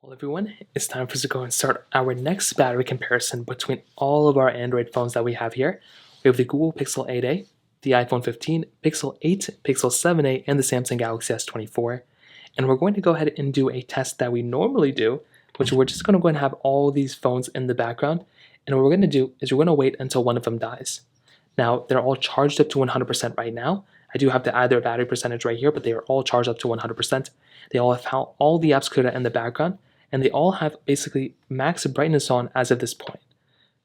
Well, everyone, it's time for us to go and start our next battery comparison between all of our Android phones that we have here. We have the Google Pixel 8a, the iPhone 15, Pixel 8, Pixel 7a, and the Samsung Galaxy S24. And we're going to go ahead and do a test that we normally do, which we're just going to go and have all these phones in the background. And what we're going to do is we're going to wait until one of them dies. Now, they're all charged up to 100% right now. I do have to add their battery percentage right here, but they are all charged up to 100%. They all have all the apps cleared out in the background, and they all have basically max brightness on as of this point.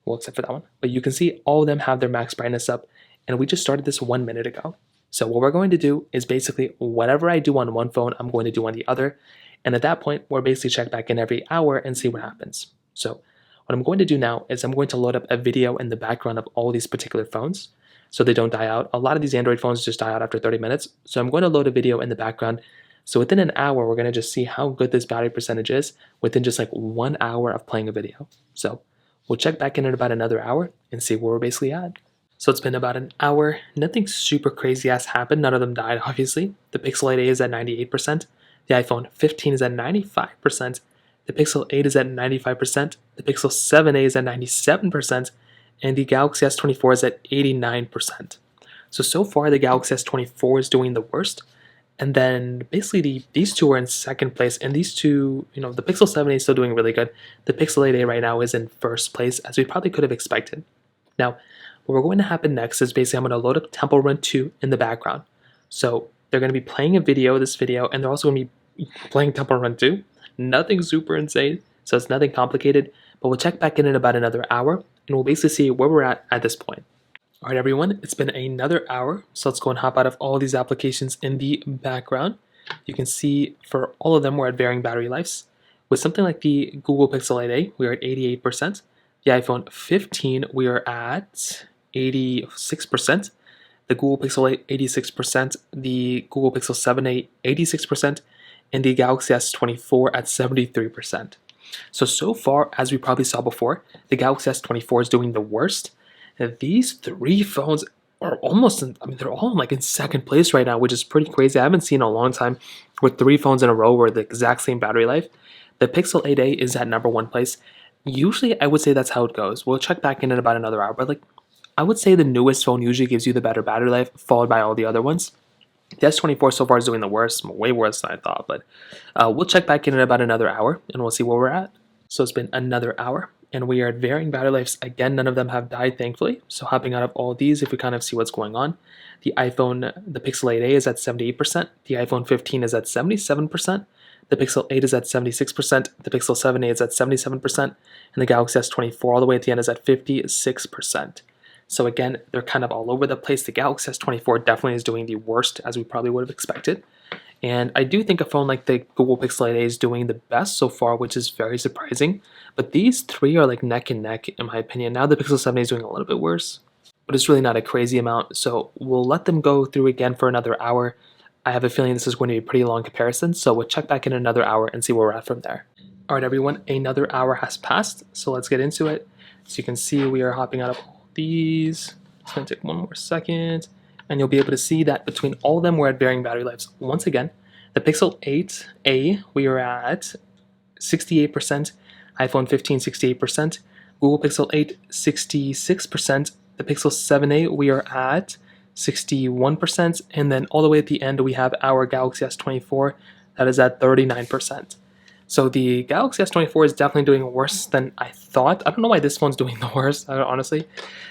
Well, except for that one. But you can see all of them have their max brightness up, and we just started this 1 minute ago. So what we're going to do is basically whatever I do on one phone, I'm going to do on the other. And at that point, we'll basically check back in every hour and see what happens. So what I'm going to do now is I'm going to load up a video in the background of all these particular phones so they don't die out. A lot of these Android phones just die out after 30 minutes. So I'm going to load a video in the background. So within an hour, we're going to just see how good this battery percentage is within just like 1 hour of playing a video. So we'll check back in about another hour and see where we're basically at. So it's been about an hour. Nothing super crazy has happened. None of them died, obviously. The Pixel 8a is at 98%. The iPhone 15 is at 95%. The Pixel 8 is at 95%. The Pixel 7a is at 97%. And the Galaxy S24 is at 89%. So far, the Galaxy S24 is doing the worst. And then basically these two are in second place, and these two, the Pixel 7a is still doing really good. The Pixel 8a right now is in first place, as we probably could have expected. Now, what we're going to happen next is basically I'm going to load up Temple Run 2 in the background. So they're going to be playing this video, and they're also going to be playing Temple Run 2. Nothing super insane, so it's nothing complicated, but we'll check back in about another hour, and we'll basically see where we're at this point. Alright everyone, it's been another hour, so let's go and hop out of all these applications in the background. You can see for all of them we're at varying battery lives. With something like the Google Pixel 8a, we are at 88%. The iPhone 15, we are at 86%. The Google Pixel 8, 86%. The Google Pixel 7a, 86%. And the Galaxy S24 at 73%. So far, as we probably saw before, the Galaxy S24 is doing the worst. These three phones are almost, they're all like in second place right now, which is pretty crazy. I haven't seen in a long time with three phones in a row where the exact same battery life. The Pixel 8a is at number one place. Usually, I would say that's how it goes. We'll check back in about another hour, but I would say the newest phone usually gives you the better battery life, followed by all the other ones. The S24 so far is doing the worst, way worse than I thought, but we'll check back in about another hour, and we'll see where we're at. So it's been another hour, and we are at varying battery lives. Again, none of them have died, thankfully. So hopping out of all these, if we kind of see what's going on. The Pixel 8a is at 78%. The iPhone 15 is at 77%. The Pixel 8 is at 76%. The Pixel 7a is at 77%. And the Galaxy S24 all the way at the end is at 56%. So again, they're kind of all over the place. The Galaxy S24 definitely is doing the worst, as we probably would have expected. And I do think a phone like the Google Pixel 8a is doing the best so far, which is very surprising. But these three are like neck and neck, in my opinion. Now the Pixel 7a is doing a little bit worse, but it's really not a crazy amount. So we'll let them go through again for another hour. I have a feeling this is going to be a pretty long comparison, so we'll check back in another hour and see where we're at from there. All right, everyone, another hour has passed, so let's get into it. So you can see we are hopping out of all these. It's going to take one more second. And you'll be able to see that between all of them, we're at varying battery lives. Once again, the Pixel 8a, we are at 68%, iPhone 15, 68%, Google Pixel 8, 66%, the Pixel 7a, we are at 61%, and then all the way at the end, we have our Galaxy S24, that is at 39%. So the Galaxy S24 is definitely doing worse than I thought. I don't know why this phone's doing the worst, honestly.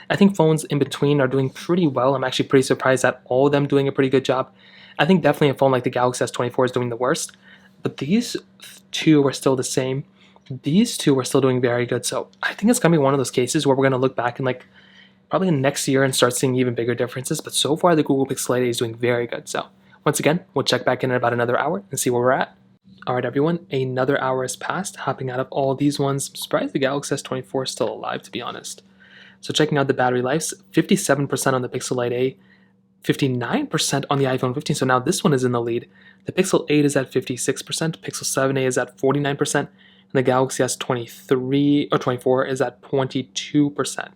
I think phones in between are doing pretty well. I'm actually pretty surprised at all of them doing a pretty good job. I think definitely a phone like the Galaxy S24 is doing the worst. But these two are still the same. These two are still doing very good. So I think it's going to be one of those cases where we're going to look back in probably next year and start seeing even bigger differences. But so far, the Google Pixel 8a is doing very good. So once again, we'll check back in about another hour and see where we're at. Alright everyone, another hour has passed, hopping out of all these ones. I'm surprised the Galaxy S24 is still alive, to be honest. So checking out the battery lives, 57% on the Pixel 8a, 59% on the iPhone 15, so now this one is in the lead. The Pixel 8 is at 56%, Pixel 7a is at 49%, and the Galaxy S23 or 24 is at 22%.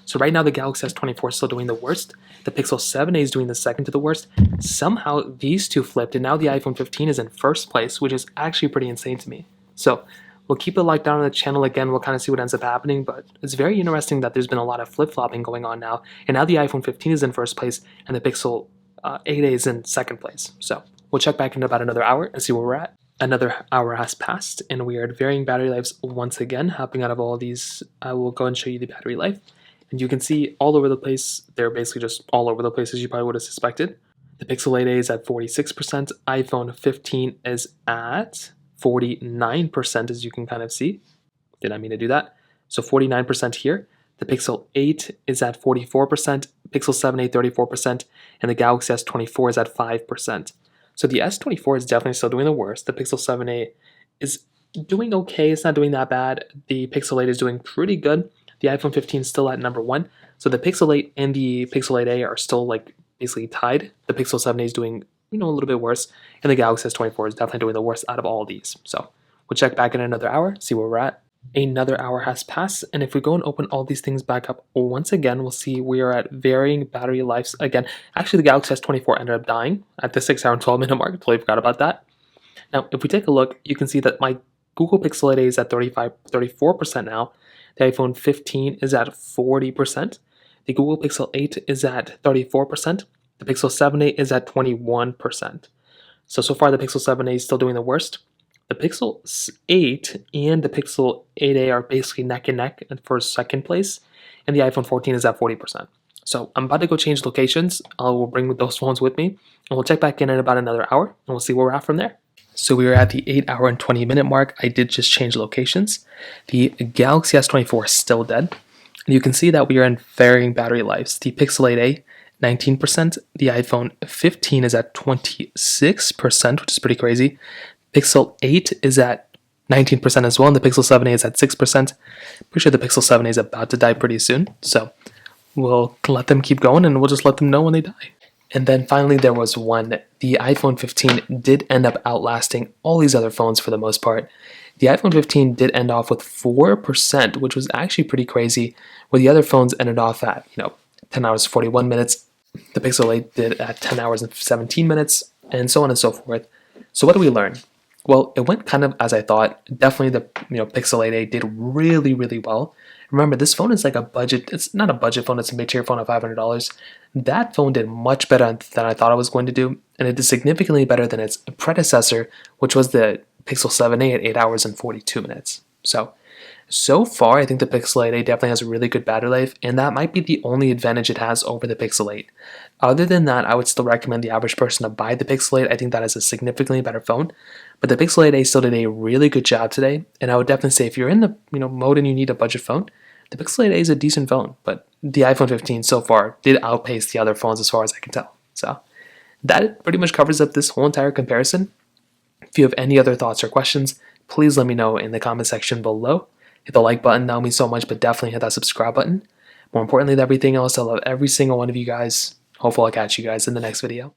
So right now the Galaxy S24 is still doing the worst. The Pixel 7a is doing the second to the worst. Somehow these two flipped, and now the iPhone 15 is in first place, which is actually pretty insane to me. So we'll keep a like down on the channel again. We'll kind of see what ends up happening, but it's very interesting that there's been a lot of flip-flopping going on now. And now the iPhone 15 is in first place and the Pixel 8a is in second place. So we'll check back in about another hour and see where we're at. Another hour has passed and we are at varying battery lives once again. Hopping out of all these, I will go and show you the battery life. And you can see all over the place, they're basically just all over the place as you probably would have suspected. The Pixel 8a is at 46%, iPhone 15 is at 49%, as you can kind of see. Did I mean to do that? So 49% here. The Pixel 8 is at 44%, Pixel 7a 34%, and the Galaxy S24 is at 5%. So the S24 is definitely still doing the worst. The Pixel 7a is doing okay. It's not doing that bad. The Pixel 8 is doing pretty good. The iPhone 15 is still at number 1. So the Pixel 8 and the Pixel 8a are still like basically tied. The Pixel 7a is doing, a little bit worse, and the Galaxy S24 is definitely doing the worst out of all of these. So we'll check back in another hour, see where we're at. Another hour has passed, and if we go and open all these things back up once again, we'll see we are at varying battery lives again. Actually, the Galaxy S24 ended up dying at the 6 hour and 12 minute mark. Totally forgot about that. Now, if we take a look, you can see that my Google Pixel 8a is at 34% now. The iPhone 15 is at 40%. The Google Pixel 8 is at 34%. The Pixel 7a is at 21%. So far the Pixel 7a is still doing the worst. The Pixel 8 and the Pixel 8a are basically neck and neck for second place, and the iPhone 14 is at 40%. So I'm about to go change locations. I will bring those phones with me, and we'll check back in about another hour, and we'll see where we're at from there. So we are at the 8 hour and 20 minute mark. I did just change locations. The Galaxy S24 is still dead. And you can see that we are in varying battery lives. The Pixel 8a, 19%. The iPhone 15 is at 26%, which is pretty crazy. Pixel 8 is at 19% as well, and the Pixel 7a is at 6%. Pretty sure the Pixel 7a is about to die pretty soon. So we'll let them keep going, and we'll just let them know when they die. And then finally there was one. The iPhone 15 did end up outlasting all these other phones for the most part. The iPhone 15 did end off with 4%, which was actually pretty crazy, where the other phones ended off at, 10 hours 41 minutes. The Pixel 8 did at 10 hours and 17 minutes, and so on and so forth. So what did we learn? Well, it went kind of as I thought. Definitely the Pixel 8a did really, really well. Remember, this phone is like a budget. It's not a budget phone. It's a mid-tier phone of $500. That phone did much better than I thought it was going to do, and it did significantly better than its predecessor, which was the Pixel 7a at 8 hours and 42 minutes. So far, I think the Pixel 8a definitely has a really good battery life, and that might be the only advantage it has over the Pixel 8. Other than that, I would still recommend the average person to buy the Pixel 8. I think that is a significantly better phone. But the Pixel 8a still did a really good job today, and I would definitely say if you're in the mode and you need a budget phone, the Pixel 8a is a decent phone. But the iPhone 15 so far did outpace the other phones as far as I can tell. So that pretty much covers up this whole entire comparison. If you have any other thoughts or questions, please let me know in the comment section below. Hit the like button, that would mean so much, but definitely hit that subscribe button. More importantly than everything else, I love every single one of you guys. Hopefully I'll catch you guys in the next video.